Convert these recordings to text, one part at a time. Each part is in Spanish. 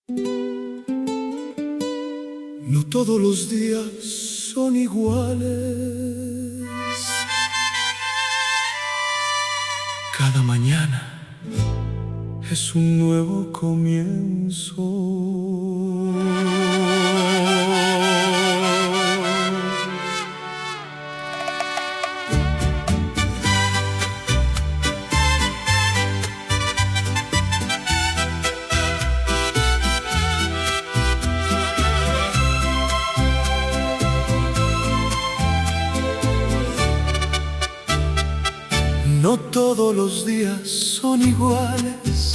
No todos los días son iguales. Cada mañana es un nuevo comienzo. No todos los días son iguales.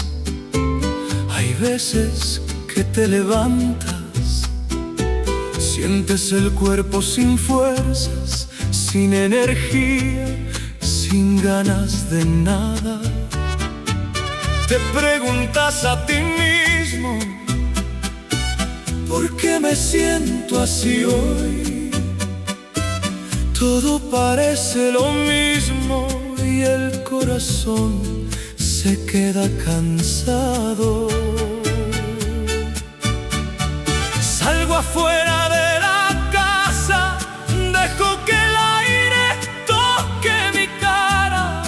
Hay veces que te levantas, sientes el cuerpo sin fuerzas, sin energía, sin ganas de nada. Te preguntas a ti mismo: ¿por qué me siento así hoy? Todo parece lo mismo y el corazón se queda cansado. Salgo afuera de la casa, dejo que el aire toque mi cara.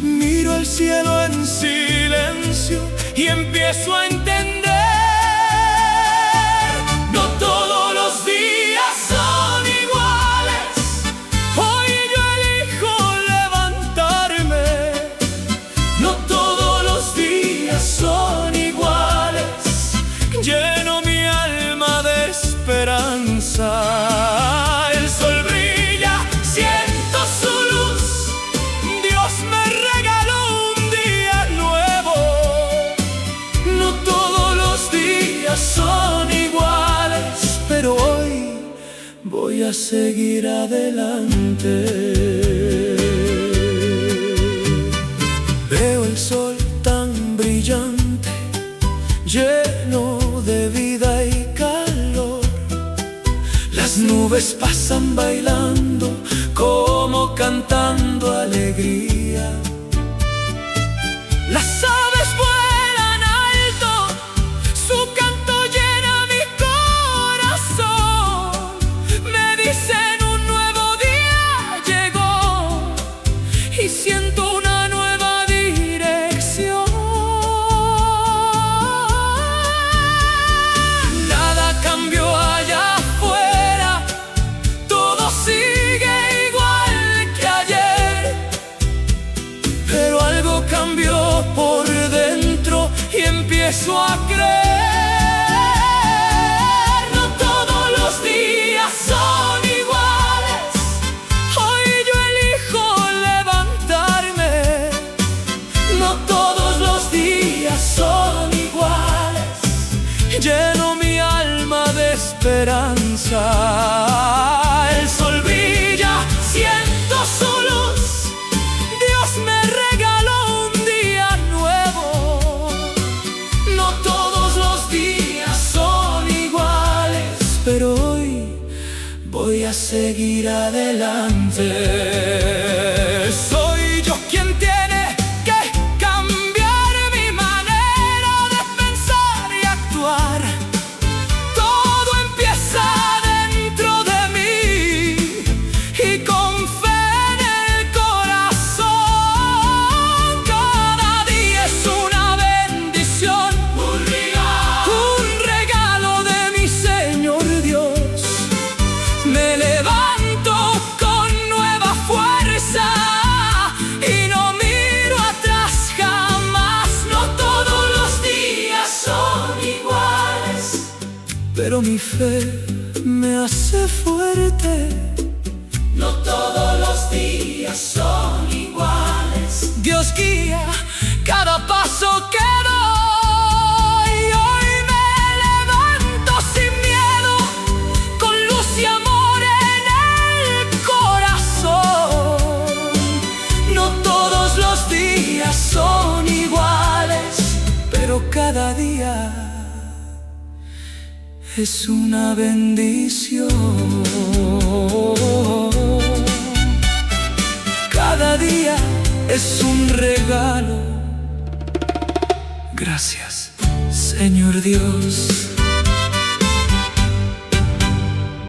Miro el cielo en silencio y empiezo a entender. No todos los días son iguales. Hoy yo elijo levantarme. No todos los días son iguales. Lleno mi alma de esperanza. El sol brilla, siento su luz. Dios me regaló un día nuevo. No todos los días son iguales, pero hoy voy a seguir adelante. Veo el sol tan brillante, lleno de vida y calor. Las nubes pasan bailando, como cantando alegría. Las aves vuelan alto, su canto llena mi corazón. Me dicen un nuevo día llegó y siento una nueva dirección. Nada cambió allá afuera, todo sigue igual que ayer, pero algo cambió por dentro y empiezo a creer. No todos los días son iguales. Hoy yo elijo levantarme. No todos los días son iguales. Lleno mi alma de esperanza. El sol brilla, siento su luz. Dios me regaló un día nuevo. No todos los días son iguales, pero hoy voy a seguir adelante. Soy yo quien tiene que cambiar mi manera de pensar y actuar. Todo empieza dentro de mí y con fe en el corazón. Cada día es una bendición, un regalo de mi Señor Dios. Me levanto con nueva fuerza y no miro atrás jamás. No todos los días son iguales, pero mi fe me hace fuerte. No todos los días son iguales. Dios guía cada paso que doy. Hoy me levanto sin miedo, con luz y amor en el corazón. No todos los días son iguales, pero cada día es una bendición. Cada día es un regalo. Gracias, Señor. Señor Dios.